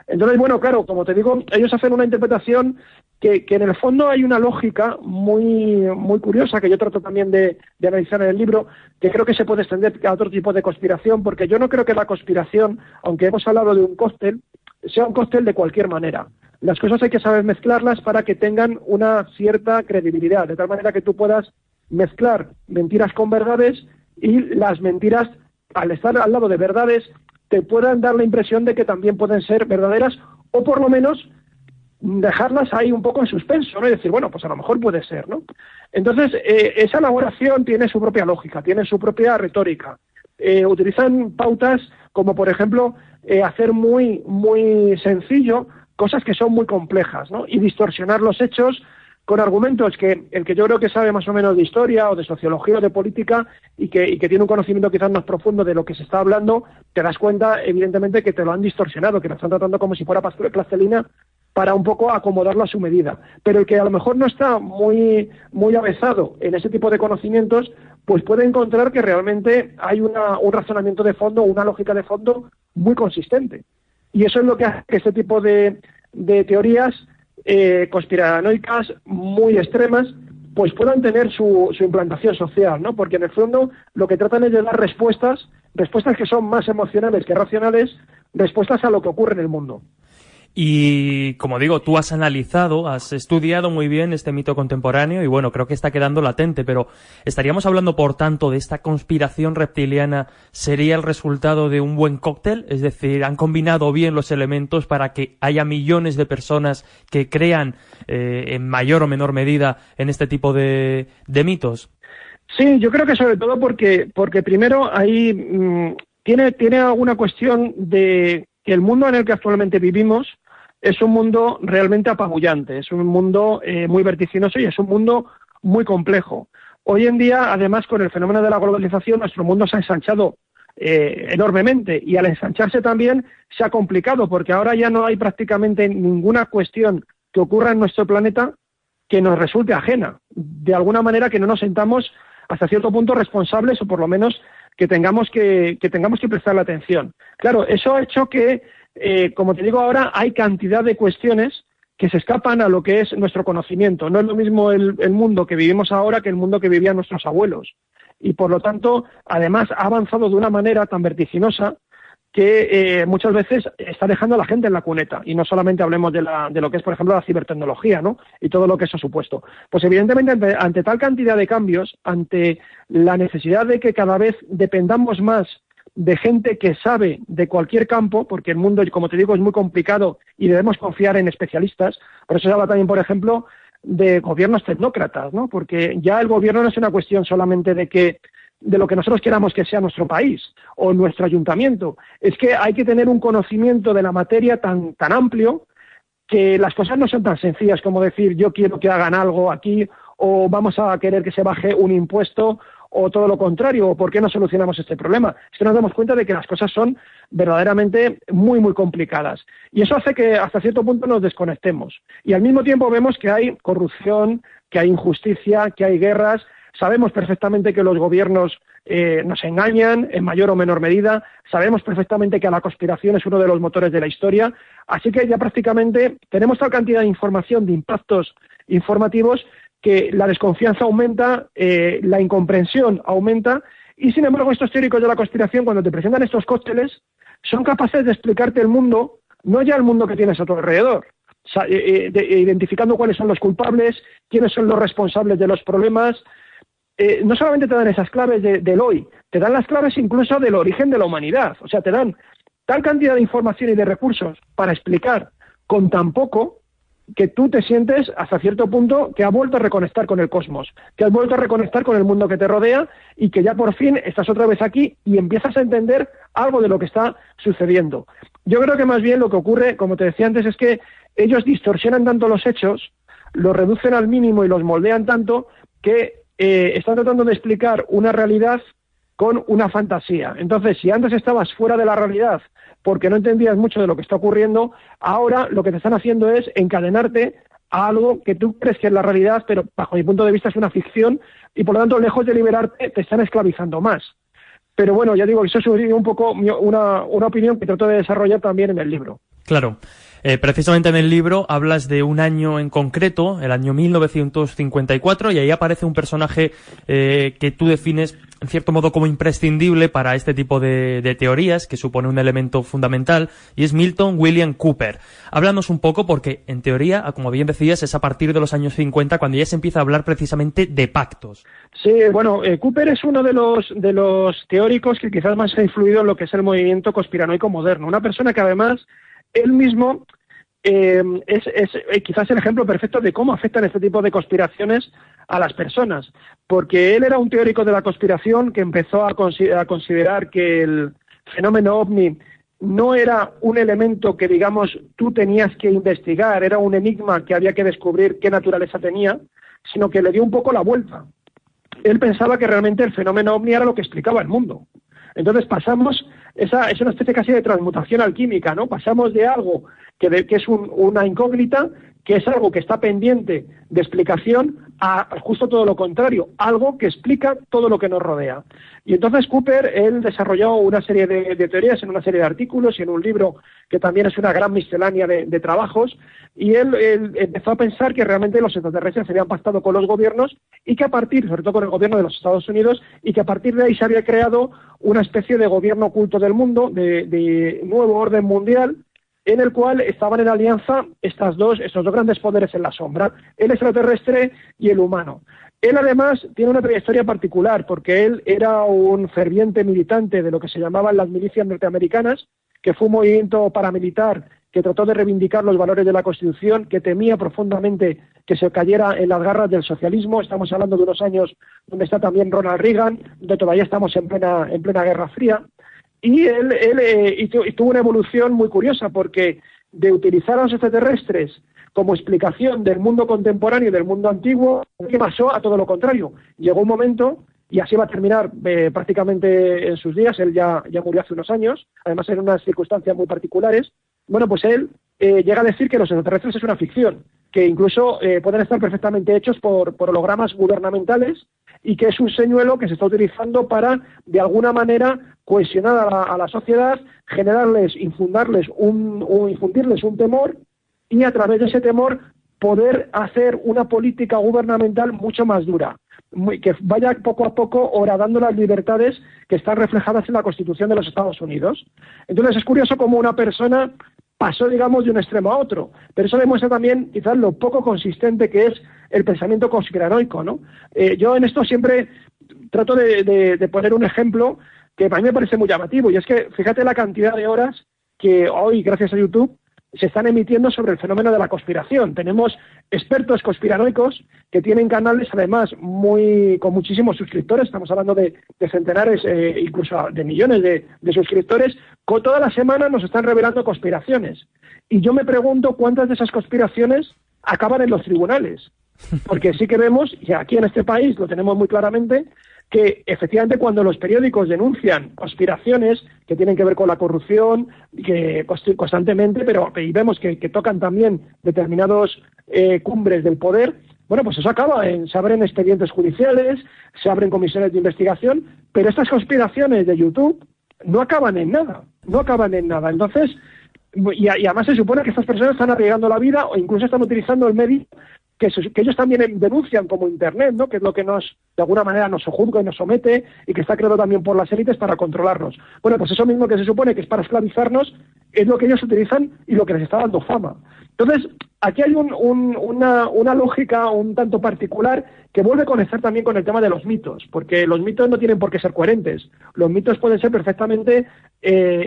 Entonces, bueno, claro, como te digo, ellos hacen una interpretación que en el fondo hay una lógica muy curiosa que yo trato también de analizar en el libro, que creo que se puede extender a otro tipo de conspiración, porque yo no creo que la conspiración, aunque hemos hablado de un cóctel, sea un cóctel de cualquier manera. Las cosas hay que saber mezclarlas para que tengan una cierta credibilidad, de tal manera que tú puedas mezclar mentiras con verdades y las mentiras, al estar al lado de verdades, te puedan dar la impresión de que también pueden ser verdaderas o por lo menos dejarlas ahí un poco en suspenso, ¿no? Y decir, bueno, pues a lo mejor puede ser, ¿no? Entonces, esa elaboración tiene su propia lógica, tiene su propia retórica. Utilizan pautas como, por ejemplo, hacer muy sencillo cosas que son muy complejas, ¿no? Y distorsionar los hechos con argumentos que el que yo creo que sabe más o menos de historia o de sociología o de política y que tiene un conocimiento quizás más profundo de lo que se está hablando, te das cuenta, evidentemente, que te lo han distorsionado, que lo están tratando como si fuera plastilina para un poco acomodarlo a su medida. Pero el que a lo mejor no está muy avezado en ese tipo de conocimientos, pues puede encontrar que realmente hay un razonamiento de fondo, una lógica de fondo muy consistente. Y eso es lo que hace que este tipo de teorías conspiranoicas muy extremas pues puedan tener su implantación social, ¿no? Porque en el fondo lo que tratan es de dar respuestas que son más emocionales que racionales, respuestas a lo que ocurre en el mundo. Y, como digo, tú has analizado, has estudiado muy bien este mito contemporáneo y, bueno, creo que está quedando latente, pero ¿estaríamos hablando, por tanto, de esta conspiración reptiliana sería el resultado de un buen cóctel? Es decir, ¿han combinado bien los elementos para que haya millones de personas que crean en mayor o menor medida en este tipo de mitos? Sí, yo creo que sobre todo porque primero ahí tiene alguna cuestión de que el mundo en el que actualmente vivimos es un mundo realmente apabullante, es un mundo muy vertiginoso y es un mundo muy complejo. Hoy en día, además, con el fenómeno de la globalización, nuestro mundo se ha ensanchado enormemente y al ensancharse también se ha complicado porque ahora ya no hay prácticamente ninguna cuestión que ocurra en nuestro planeta que nos resulte ajena. De alguna manera que no nos sentamos hasta cierto punto responsables o por lo menos que tengamos que prestarle atención. Claro, eso ha hecho que, como te digo ahora, hay cantidad de cuestiones que se escapan a lo que es nuestro conocimiento. No es lo mismo el mundo que vivimos ahora que el mundo que vivían nuestros abuelos. Y por lo tanto, además, ha avanzado de una manera tan vertiginosa que muchas veces está dejando a la gente en la cuneta. Y no solamente hablemos de lo que es, por ejemplo, la cibertecnología, ¿no? Y todo lo que eso ha supuesto. Pues evidentemente, ante tal cantidad de cambios, ante la necesidad de que cada vez dependamos más de gente que sabe de cualquier campo, porque el mundo, como te digo, es muy complicado y debemos confiar en especialistas. Por eso se habla también, por ejemplo, de gobiernos tecnócratas, ¿no? Porque ya el gobierno no es una cuestión solamente de lo que nosotros queramos que sea nuestro país o nuestro ayuntamiento. Es que hay que tener un conocimiento de la materia tan amplio que las cosas no son tan sencillas como decir yo quiero que hagan algo aquí o vamos a querer que se baje un impuesto o todo lo contrario, o por qué no solucionamos este problema. Es que nos damos cuenta de que las cosas son verdaderamente muy, muy complicadas. Y eso hace que hasta cierto punto nos desconectemos. Y al mismo tiempo vemos que hay corrupción, que hay injusticia, que hay guerras. Sabemos perfectamente que los gobiernos nos engañan en mayor o menor medida. Sabemos perfectamente que la conspiración es uno de los motores de la historia. Así que ya prácticamente tenemos tal cantidad de información, de impactos informativos, que la desconfianza aumenta, la incomprensión aumenta, y sin embargo estos teóricos de la conspiración, cuando te presentan estos cócteles, son capaces de explicarte el mundo, no ya el mundo que tienes a tu alrededor, identificando cuáles son los culpables, quiénes son los responsables de los problemas. No solamente te dan esas claves del hoy, te dan las claves incluso del origen de la humanidad. O sea, te dan tal cantidad de información y de recursos para explicar con tan poco, que tú te sientes hasta cierto punto que has vuelto a reconectar con el cosmos, que has vuelto a reconectar con el mundo que te rodea y que ya por fin estás otra vez aquí y empiezas a entender algo de lo que está sucediendo. Yo creo que más bien lo que ocurre, como te decía antes, es que ellos distorsionan tanto los hechos, los reducen al mínimo y los moldean tanto que están tratando de explicar una realidad con una fantasía. Entonces, si antes estabas fuera de la realidad porque no entendías mucho de lo que está ocurriendo, ahora lo que te están haciendo es encadenarte a algo que tú crees que es la realidad, pero bajo mi punto de vista es una ficción, y por lo tanto, lejos de liberarte, te están esclavizando más. Pero bueno, ya digo, eso es un poco una opinión que trato de desarrollar también en el libro. Claro. Precisamente en el libro hablas de un año en concreto, el año 1954, y ahí aparece un personaje que tú defines, en cierto modo, como imprescindible para este tipo de teorías, que supone un elemento fundamental, y es Milton William Cooper. Háblanos un poco, porque en teoría, como bien decías, es a partir de los años 50 cuando ya se empieza a hablar precisamente de pactos. Sí, bueno, Cooper es uno de los teóricos que quizás más ha influido en lo que es el movimiento conspiranoico moderno. Una persona que además él mismo es quizás el ejemplo perfecto de cómo afectan este tipo de conspiraciones a las personas, porque él era un teórico de la conspiración que empezó a considerar que el fenómeno ovni no era un elemento que, digamos, tú tenías que investigar, era un enigma que había que descubrir qué naturaleza tenía, sino que le dio un poco la vuelta. Él pensaba que realmente el fenómeno ovni era lo que explicaba el mundo. Entonces pasamos, es una especie casi de transmutación alquímica, ¿no? Pasamos de algo que es una incógnita, que es algo que está pendiente de explicación, a justo todo lo contrario, algo que explica todo lo que nos rodea. Y entonces Cooper, él desarrolló una serie de teorías en una serie de artículos y en un libro que también es una gran miscelánea de trabajos, y él empezó a pensar que realmente los extraterrestres se habían pactado con los gobiernos y que a partir, sobre todo con el gobierno de los Estados Unidos, y que a partir de ahí se había creado una especie de gobierno oculto del mundo, de nuevo orden mundial, en el cual estaban en alianza estos dos grandes poderes en la sombra, el extraterrestre y el humano. Él además tiene una trayectoria particular porque él era un ferviente militante de lo que se llamaban las milicias norteamericanas, que fue un movimiento paramilitar que trató de reivindicar los valores de la Constitución, que temía profundamente que se cayera en las garras del socialismo. Estamos hablando de unos años donde está también Ronald Reagan, donde todavía estamos en plena Guerra Fría. Y él tuvo una evolución muy curiosa, porque de utilizar a los extraterrestres como explicación del mundo contemporáneo y del mundo antiguo, ¿qué pasó? A todo lo contrario. Llegó un momento, y así va a terminar prácticamente en sus días, él ya murió hace unos años, además en unas circunstancias muy particulares. Bueno, pues él llega a decir que los extraterrestres es una ficción, que incluso pueden estar perfectamente hechos por hologramas gubernamentales, y que es un señuelo que se está utilizando para, de alguna manera, cohesionar a la sociedad, infundirles un temor, y a través de ese temor poder hacer una política gubernamental mucho más dura, que vaya poco a poco horadando las libertades que están reflejadas en la Constitución de los Estados Unidos. Entonces es curioso cómo una persona pasó, digamos, de un extremo a otro, pero eso demuestra también quizás lo poco consistente que es el pensamiento conspiranoico, ¿no? Yo en esto siempre trato de poner un ejemplo que a mí me parece muy llamativo, y es que fíjate la cantidad de horas que hoy, gracias a YouTube, se están emitiendo sobre el fenómeno de la conspiración. Tenemos expertos conspiranoicos que tienen canales, además, con muchísimos suscriptores. Estamos hablando de centenares, incluso de millones de suscriptores. Toda la semana nos están revelando conspiraciones. Y yo me pregunto cuántas de esas conspiraciones acaban en los tribunales. Porque sí que vemos, y aquí en este país lo tenemos muy claramente, que efectivamente cuando los periódicos denuncian conspiraciones que tienen que ver con la corrupción, que constantemente, y vemos que tocan también determinados cumbres del poder, bueno, pues eso acaba se abren expedientes judiciales, se abren comisiones de investigación, pero estas conspiraciones de YouTube no acaban en nada. Entonces, y además se supone que estas personas están arriesgando la vida o incluso están utilizando el medio que ellos también denuncian como Internet, ¿no? Que es lo que de alguna manera nos sojuzga y nos somete y que está creado también por las élites para controlarnos. Bueno, pues eso mismo que se supone que es para esclavizarnos es lo que ellos utilizan y lo que les está dando fama. Entonces, aquí hay una lógica un tanto particular que vuelve a conectar también con el tema de los mitos, porque los mitos no tienen por qué ser coherentes. Los mitos pueden ser perfectamente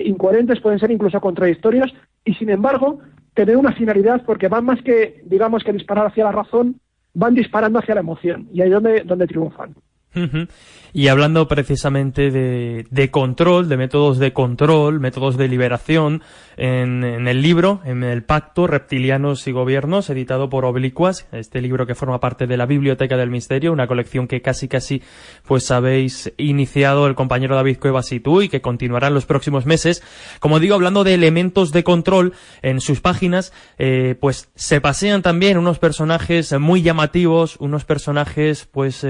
incoherentes, pueden ser incluso contradictorios y, sin embargo, tener una finalidad porque van más que, digamos, que disparar hacia la razón, van disparando hacia la emoción y ahí es donde triunfan. Y hablando precisamente de control, de métodos de control, métodos de liberación, en el libro, en el Pacto, Reptilianos y Gobiernos, editado por Obliquas, este libro que forma parte de la Biblioteca del Misterio, una colección que casi pues habéis iniciado el compañero David Cuevas y tú, y que continuará en los próximos meses. Como digo, hablando de elementos de control, en sus páginas, pues se pasean también unos personajes muy llamativos, unos personajes pues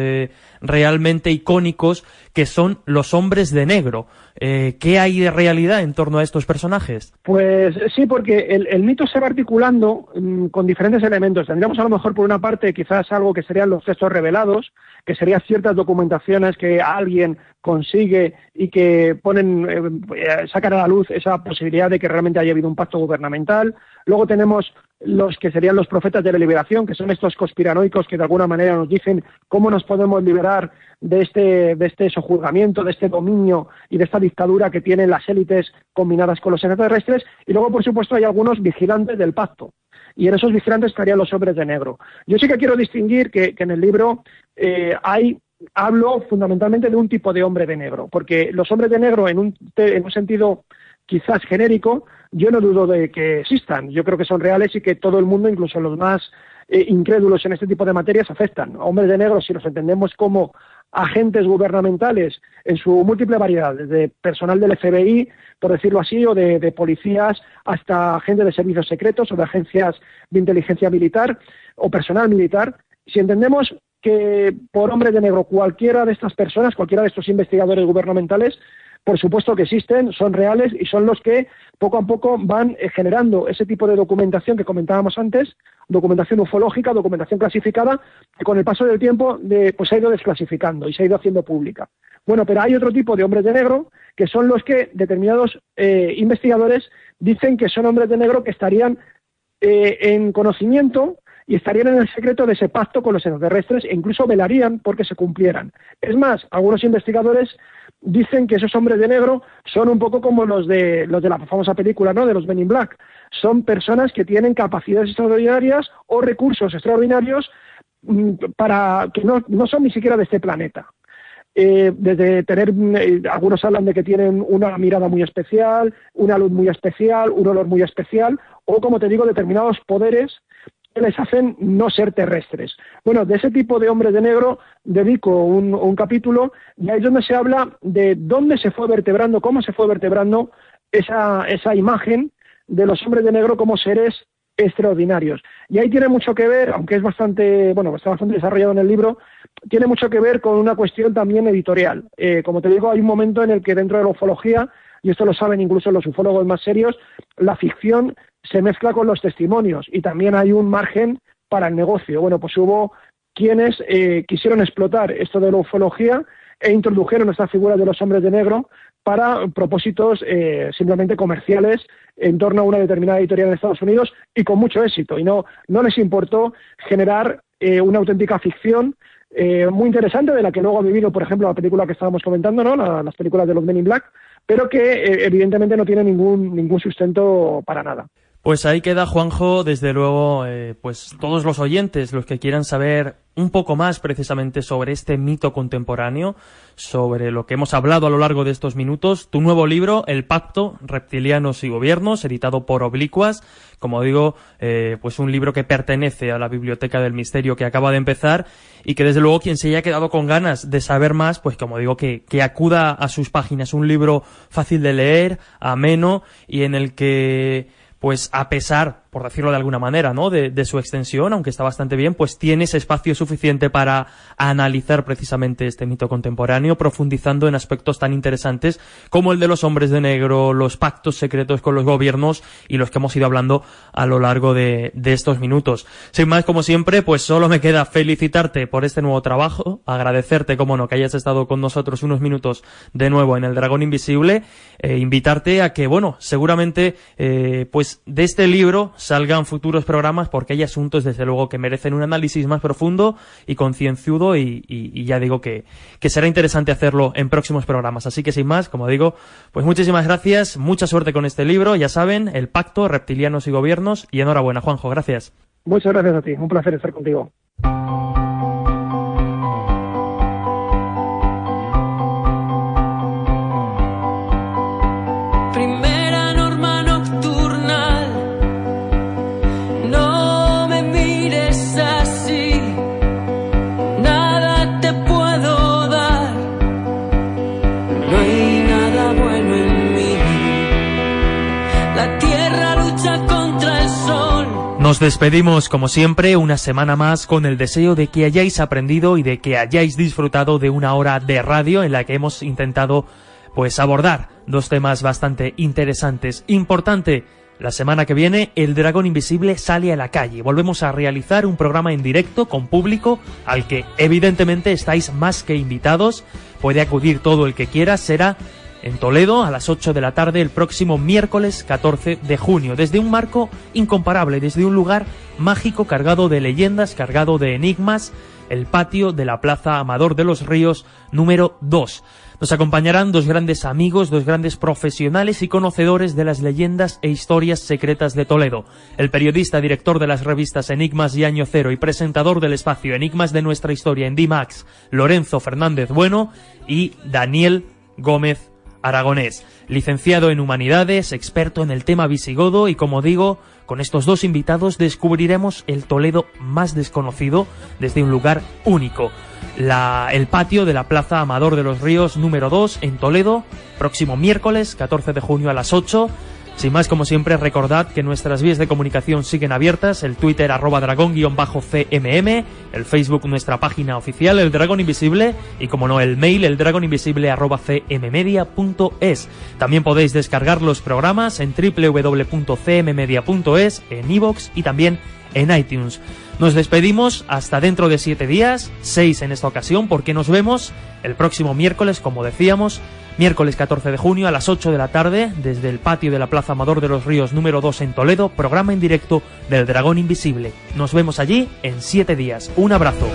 realmente icónicos, que son los hombres de negro. ¿Qué hay de realidad en torno a estos personajes? Pues sí, porque el mito se va articulando con diferentes elementos. Tendríamos a lo mejor por una parte quizás algo que serían los textos revelados, que serían ciertas documentaciones que alguien consigue y que sacan a la luz esa posibilidad de que realmente haya habido un pacto gubernamental. Luego tenemos los que serían los profetas de la liberación, que son estos conspiranoicos que de alguna manera nos dicen cómo nos podemos liberar de este sojuzgamiento, de este dominio y de esta dictadura que tienen las élites combinadas con los extraterrestres. Y luego, por supuesto, hay algunos vigilantes del pacto. Y en esos vigilantes estarían los hombres de negro. Yo sí que quiero distinguir que en el libro hablo fundamentalmente de un tipo de hombre de negro, porque los hombres de negro en un sentido quizás genérico, yo no dudo de que existan. Yo creo que son reales y que todo el mundo, incluso los más incrédulos en este tipo de materias, afectan. Hombres de negro, si los entendemos como agentes gubernamentales en su múltiple variedad, desde personal del FBI, por decirlo así, o de policías, hasta agentes de servicios secretos o de agencias de inteligencia militar o personal militar, si entendemos que por hombres de negro cualquiera de estas personas, cualquiera de estos investigadores gubernamentales, por supuesto que existen, son reales y son los que poco a poco van generando ese tipo de documentación que comentábamos antes, documentación ufológica, documentación clasificada, que con el paso del tiempo pues se ha ido desclasificando y se ha ido haciendo pública. Bueno, pero hay otro tipo de hombres de negro que son los que determinados investigadores dicen que son hombres de negro que estarían en conocimiento y estarían en el secreto de ese pacto con los extraterrestres e incluso velarían porque se cumplieran. Es más, algunos investigadores dicen que esos hombres de negro son un poco como los de la famosa película, ¿no?, de los Men in Black. Son personas que tienen capacidades extraordinarias o recursos extraordinarios para que no son ni siquiera de este planeta. Desde tener, algunos hablan de que tienen una mirada muy especial, una luz muy especial, un olor muy especial, o como te digo, determinados poderes que les hacen no ser terrestres. Bueno, de ese tipo de hombres de negro dedico un capítulo y ahí es donde se habla de dónde se fue vertebrando, cómo se fue vertebrando esa imagen de los hombres de negro como seres extraordinarios. Y ahí tiene mucho que ver, aunque está bastante desarrollado en el libro, tiene mucho que ver con una cuestión también editorial. Como te digo, hay un momento en el que dentro de la ufología, y esto lo saben incluso los ufólogos más serios, la ficción se mezcla con los testimonios y también hay un margen para el negocio. Bueno, pues hubo quienes quisieron explotar esto de la ufología e introdujeron esta figura de los hombres de negro para propósitos simplemente comerciales en torno a una determinada editorial en Estados Unidos y con mucho éxito. Y no les importó generar una auténtica ficción muy interesante, de la que luego ha vivido, por ejemplo, la película que estábamos comentando, ¿no?, las películas de los Men in Black, pero que evidentemente no tiene ningún sustento para nada. Pues ahí queda, Juanjo. Desde luego, pues todos los oyentes, los que quieran saber un poco más precisamente sobre este mito contemporáneo, sobre lo que hemos hablado a lo largo de estos minutos, tu nuevo libro, El Pacto, Reptilianos y Gobiernos, editado por Oblicuas, como digo, pues un libro que pertenece a la Biblioteca del Misterio, que acaba de empezar, y que desde luego quien se haya quedado con ganas de saber más, pues como digo, que acuda a sus páginas. Un libro fácil de leer, ameno, y en el que, pues a pesar, por decirlo de alguna manera, ¿no?, de su extensión, aunque está bastante bien, pues tiene ese espacio suficiente para analizar precisamente este mito contemporáneo, profundizando en aspectos tan interesantes como el de los hombres de negro, los pactos secretos con los gobiernos y los que hemos ido hablando a lo largo de estos minutos. Sin más, como siempre, pues solo me queda felicitarte por este nuevo trabajo, agradecerte, como no, que hayas estado con nosotros unos minutos de nuevo en El Dragón Invisible, invitarte a que, bueno, seguramente, pues de este libro salgan futuros programas, porque hay asuntos desde luego que merecen un análisis más profundo y concienzudo, y ya digo que será interesante hacerlo en próximos programas. Así que sin más, como digo, pues muchísimas gracias, mucha suerte con este libro, ya saben, El Pacto, Reptilianos y Gobiernos, y enhorabuena, Juanjo, gracias. Muchas gracias a ti, un placer estar contigo. Nos despedimos, como siempre, una semana más con el deseo de que hayáis aprendido y de que hayáis disfrutado de una hora de radio en la que hemos intentado, pues, abordar dos temas bastante interesantes. Importante, la semana que viene El Dragón Invisible sale a la calle. Volvemos a realizar un programa en directo con público al que evidentemente estáis más que invitados. Puede acudir todo el que quiera. Será en Toledo a las 8 de la tarde el próximo miércoles 14 de junio, desde un marco incomparable, desde un lugar mágico cargado de leyendas, cargado de enigmas, el patio de la Plaza Amador de los Ríos número 2. Nos acompañarán dos grandes amigos, dos grandes profesionales y conocedores de las leyendas e historias secretas de Toledo. El periodista, director de las revistas Enigmas y Año Cero y presentador del espacio Enigmas de Nuestra Historia en D-Max, Lorenzo Fernández Bueno, y Daniel Gómez Aragonés, licenciado en Humanidades, experto en el tema visigodo, y como digo, con estos dos invitados descubriremos el Toledo más desconocido desde un lugar único. El patio de la Plaza Amador de los Ríos número 2 en Toledo, próximo miércoles 14 de junio a las 8. Sin más, como siempre, recordad que nuestras vías de comunicación siguen abiertas: el Twitter @dragón_cmm, el Facebook, nuestra página oficial El Dragón Invisible, y como no, el mail eldragoninvisible@cmmedia.es. También podéis descargar los programas en www.cmmedia.es, en iVoox y también en iTunes. Nos despedimos hasta dentro de 7 días, 6 en esta ocasión, porque nos vemos el próximo miércoles, como decíamos, miércoles 14 de junio a las 8 de la tarde, desde el patio de la Plaza Amador de los Ríos número 2 en Toledo, programa en directo del Dragón Invisible. Nos vemos allí en 7 días. Un abrazo.